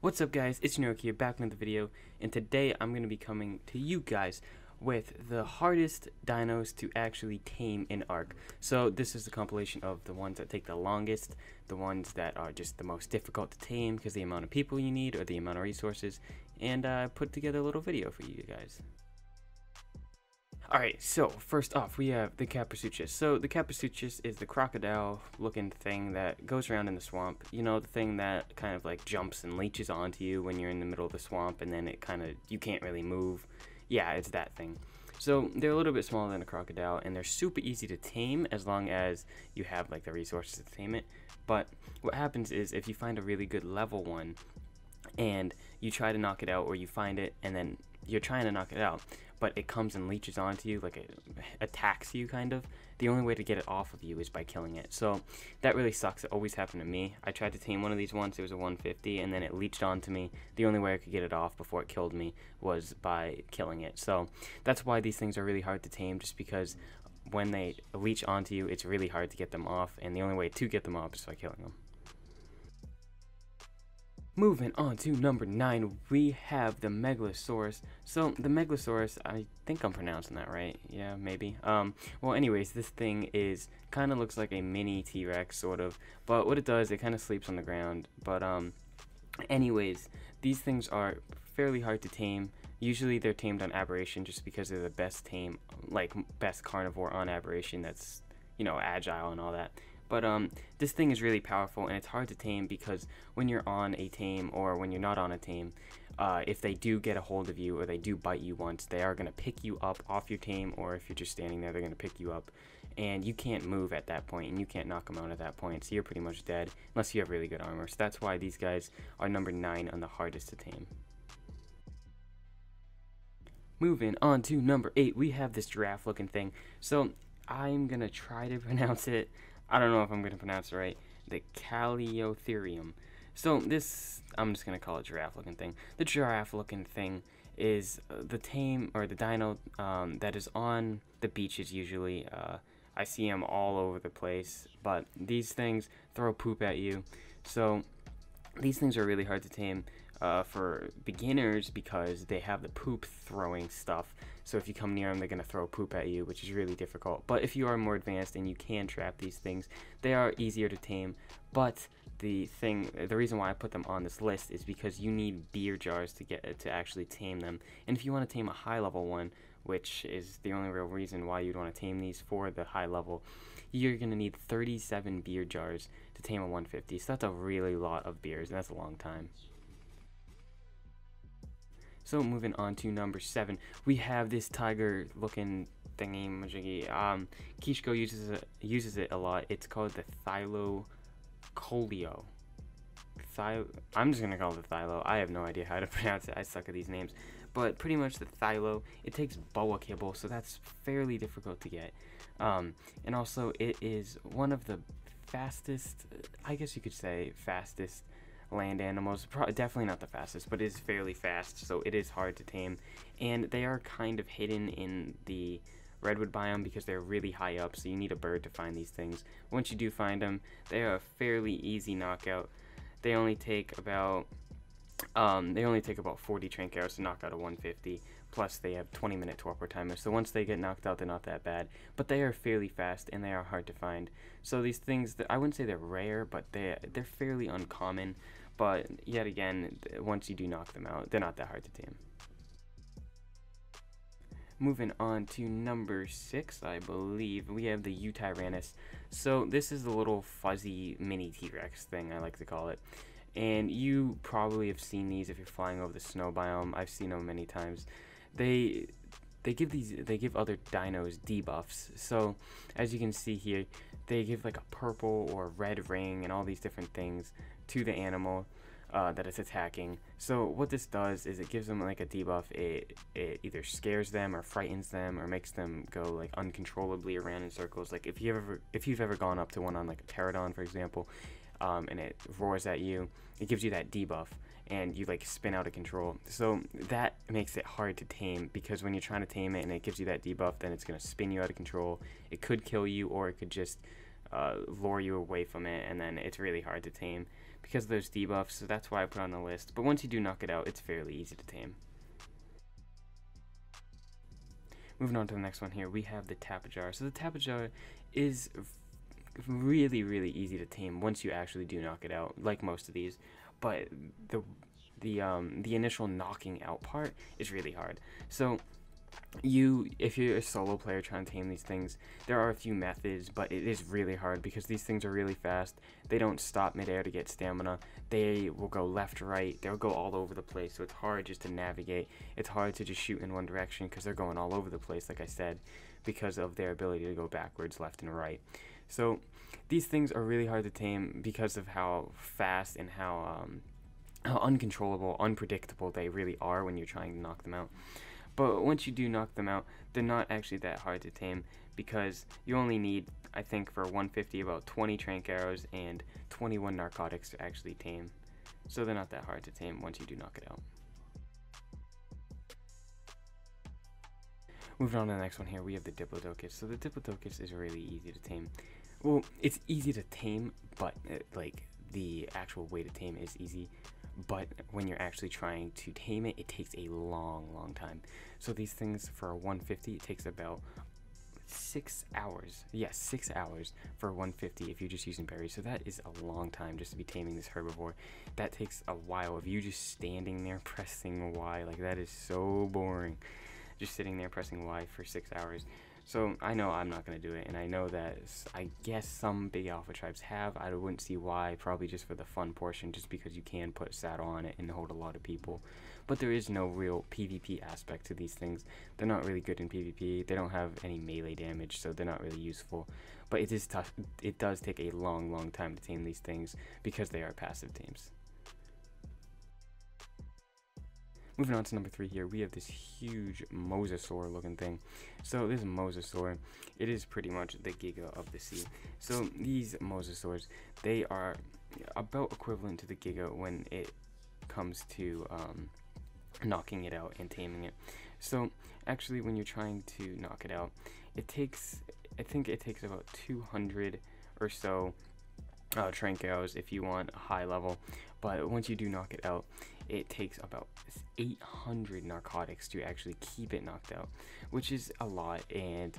What's up guys, it's Neroku here, back with the video, and today I'm going to be coming to you guys with the hardest dinos to actually tame in ARK. So this is the compilation of the ones that take the longest, the ones that are just the most difficult to tame because the amount of people you need or the amount of resources, and I put together a little video for you guys. Alright, so first off we have the Capasuchus. So the Capasuchus is the crocodile looking thing that goes around in the swamp. You know, the thing that kind of like jumps and leeches onto you when you're in the middle of the swamp and then it kind of, you can't really move. Yeah, it's that thing. So they're a little bit smaller than a crocodile and they're super easy to tame as long as you have like the resources to tame it. But what happens is if you find a really good level one and you try to knock it out, or you find it and then you're trying to knock it out, but it comes and leeches onto you, like it attacks you kind of, the only way to get it off of you is by killing it. So that really sucks. It always happened to me. I tried to tame one of these once, it was a 150, and then it leeched onto me. The only way I could get it off before it killed me was by killing it. So that's why these things are really hard to tame, just because when they leech onto you, it's really hard to get them off, and the only way to get them off is by killing them. Moving on to number 9, we have the Megalosaurus. So the Megalosaurus, I think I'm pronouncing that right. Yeah, maybe. Well, anyways, this thing is kind of looks like a mini T-Rex sort of, but what it does, it kind of sleeps on the ground. But anyways, these things are fairly hard to tame. Usually they're tamed on aberration just because they're the best tame, like best carnivore on aberration. That's, you know, agile and all that. But this thing is really powerful, and it's hard to tame because when you're on a tame or when you're not on a tame, if they do get a hold of you or they do bite you once, they are going to pick you up off your tame, or if you're just standing there, they're going to pick you up. And you can't move at that point, and you can't knock them out at that point, so you're pretty much dead unless you have really good armor. So that's why these guys are number 9 on the hardest to tame. Moving on to number 8, we have this giraffe looking thing. So I'm going to try to pronounce it. I don't know if I'm going to pronounce it right. The Caliotherium. So this, I'm just going to call it giraffe looking thing. The giraffe looking thing is the tame, or the dino that is on the beaches usually. I see them all over the place, but these things throw poop at you. So these things are really hard to tame for beginners because they have the poop throwing stuff. So if you come near them, they're going to throw poop at you, which is really difficult. But if you are more advanced and you can trap these things, they are easier to tame. But the reason why I put them on this list is because you need beer jars to actually tame them. And if you want to tame a high level one, which is the only real reason why you'd want to tame these for the high level, you're going to need 37 beer jars to tame a 150. So that's a really lot of beers, and that's a long time. So moving on to number 7, we have this tiger looking thingy majiggy. Kishko uses it a lot. It's called the Thylocolio. I'm just gonna call it the Thylo. I have no idea how to pronounce it. I suck at these names. But pretty much the Thylo. It takes boa kibble, so that's fairly difficult to get. And also it is one of the fastest, I guess you could say fastest land animals. Definitely not the fastest, but it is fairly fast, so it is hard to tame. And they are kind of hidden in the redwood biome because they're really high up, so you need a bird to find these things. Once you do find them, they are a fairly easy knockout. They only take about 40 trank arrows to knock out a 150, plus they have 20-minute torpor timer, so once they get knocked out, they're not that bad. But they are fairly fast, and they are hard to find. So these things, I wouldn't say they're rare, but they're fairly uncommon. But yet again, once you do knock them out, they're not that hard to tame. Moving on to number 6, I believe, we have the Eutyrannus. So this is the little fuzzy mini T-Rex thing, I like to call it. And you probably have seen these if you're flying over the snow biome. I've seen them many times. They give other dinos debuffs. So as you can see here, they give like a purple or red ring and all these different things to the animal that it's attacking. So what this does is it gives them like a debuff. It either scares them or frightens them or makes them go like uncontrollably around in circles. Like if you've ever gone up to one on like a pterodon, for example, and it roars at you, it gives you that debuff and you like spin out of control. So that makes it hard to tame, because when you're trying to tame it and it gives you that debuff, then it's going to spin you out of control. It could kill you, or it could just lure you away from it, and then it's really hard to tame. because of those debuffs, so that's why I put it on the list. But once you do knock it out, it's fairly easy to tame. Moving on to the next one here, we have the Tablature. So the Tablature is really, really easy to tame once you actually do knock it out, like most of these. But the initial knocking out part is really hard. So if you're a solo player trying to tame these things, there are a few methods, but it is really hard because these things are really fast. They don't stop midair to get stamina. They will go left, right. They'll go all over the place, so it's hard just to navigate. It's hard to just shoot in one direction because they're going all over the place, like I said, because of their ability to go backwards, left, and right. So these things are really hard to tame because of how fast and how uncontrollable, unpredictable they really are when you're trying to knock them out. But once you do knock them out, they're not actually that hard to tame because you only need, I think, for 150 about 20 trank arrows and 21 narcotics to actually tame. So they're not that hard to tame once you do knock it out. Moving on to the next one here, we have the Diplodocus. So the Diplodocus is really easy to tame. Well, it's easy to tame, but like the actual way to tame is easy. But when you're actually trying to tame it, it takes a long time. So these things for a 150, it takes about 6 hours. Yes, 6 hours for 150 if you're just using berries. So that is a long time just to be taming this herbivore. That takes a while of you just standing there pressing Y. Like, that is so boring. Just sitting there pressing Y for 6 hours. So I know I'm not going to do it, and I know that I guess some big alpha tribes have. I wouldn't see why, probably just for the fun portion, just because you can put a saddle on it and hold a lot of people. But there is no real PvP aspect to these things. They're not really good in PvP. They don't have any melee damage, so they're not really useful. But it is tough. It does take a long time to tame these things because they are passive tames. Moving on to number 3 here, we have this huge Mosasaur looking thing. So this Mosasaur, it is pretty much the Giga of the sea. So these Mosasaurs, they are about equivalent to the Giga when it comes to knocking it out and taming it. So actually when you're trying to knock it out, I think it takes about 200 or so trank arrows if you want a high level. But once you do knock it out, it takes about 800 narcotics to actually keep it knocked out, which is a lot, and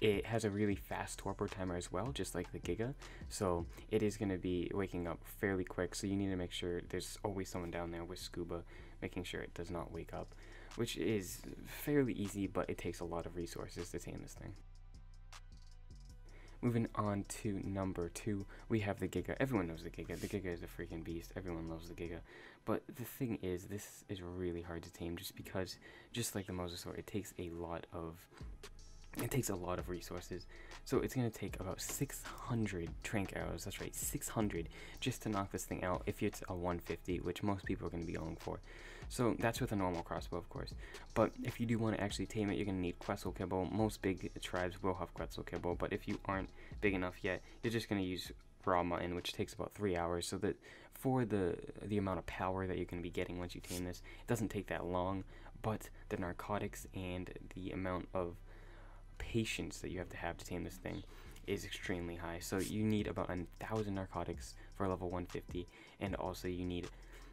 it has a really fast torpor timer as well, just like the Giga. So it is going to be waking up fairly quick, so you need to make sure there's always someone down there with scuba, making sure it does not wake up, which is fairly easy, but it takes a lot of resources to tame this thing. Moving on to number 2, we have the Giga. Everyone knows the Giga. The Giga is a freaking beast. Everyone loves the Giga. But the thing is, this is really hard to tame just because, just like the Mosasaur, it takes a lot of resources. So it's going to take about 600 trank arrows, that's right, 600, just to knock this thing out if it's a 150, which most people are going to be going for. So that's with a normal crossbow, of course. But if you do want to actually tame it, you're going to need Quetzal Kibble. Most big tribes will have Quetzal Kibble, but if you aren't big enough yet, you're just going to use raw mutton, which takes about 3 hours. So that for the amount of power that you're going to be getting once you tame this, it doesn't take that long, but the narcotics and the amount of patience that you have to tame this thing is extremely high. So you need about 1,000 narcotics for level 150, and also you need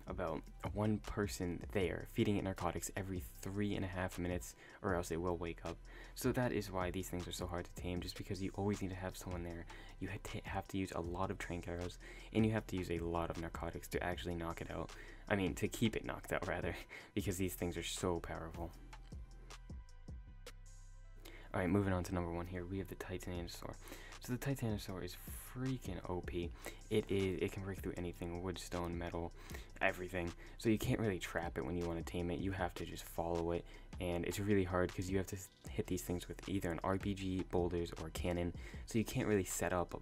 about one person there feeding it narcotics every 3.5 minutes, or else it will wake up. So that is why these things are so hard to tame, just because you always need to have someone there. You have to use a lot of trank arrows, and you have to use a lot of narcotics to actually knock it out. I mean, to keep it knocked out, rather, because these things are so powerful. Alright, moving on to number 1 here, we have the Titanosaur. So the Titanosaur is freaking OP. It can break through anything, wood, stone, metal, everything. So you can't really trap it when you want to tame it. You have to just follow it, and it's really hard because you have to hit these things with either an RPG, boulders, or a cannon. So you can't really set up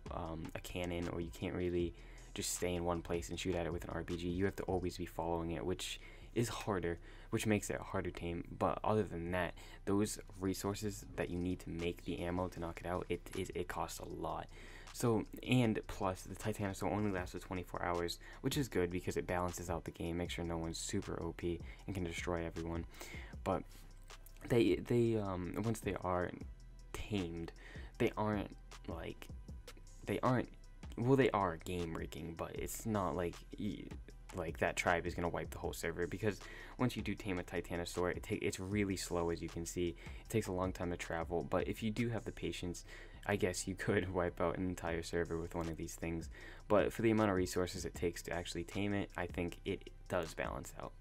a cannon, or you can't really just stay in one place and shoot at it with an RPG. You have to always be following it, which is harder, which makes it harder to tame. But other than that, those resources that you need to make the ammo to knock it out, it costs a lot. So, and plus the Titanosaur only lasts for 24 hours, which is good because it balances out the game, makes sure no one's super OP and can destroy everyone. But they once they are tamed, they aren't well, they are game breaking, but it's not like like that tribe is gonna wipe the whole server, because once you do tame a Titanosaur, it's really slow, as you can see. It takes a long time to travel, but if you do have the patience, I guess you could wipe out an entire server with one of these things. But for the amount of resources it takes to actually tame it, I think it does balance out.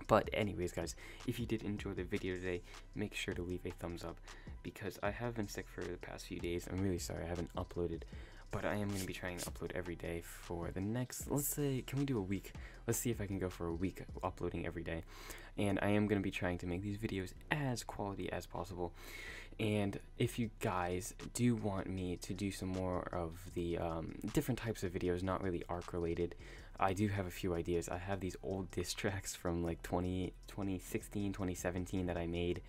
But anyways, guys, if you did enjoy the video today, make sure to leave a thumbs up, because I have been sick for the past few days. I'm really sorry I haven't uploaded, but I am going to be trying to upload every day for the next, let's say, can we do a week? Let's see if I can go for a week uploading every day. And I am going to be trying to make these videos as quality as possible. And if you guys do want me to do some more of the different types of videos, not really arc related, I do have a few ideas. I have these old diss tracks from like 2016, 2017 that I made.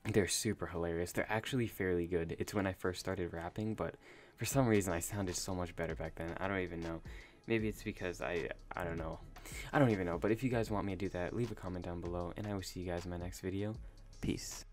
They're super hilarious. They're actually fairly good. It's when I first started rapping, but for some reason I sounded so much better back then. I don't even know. Maybe it's because I don't know. I don't even know. But if you guys want me to do that, leave a comment down below, and I will see you guys in my next video. Peace.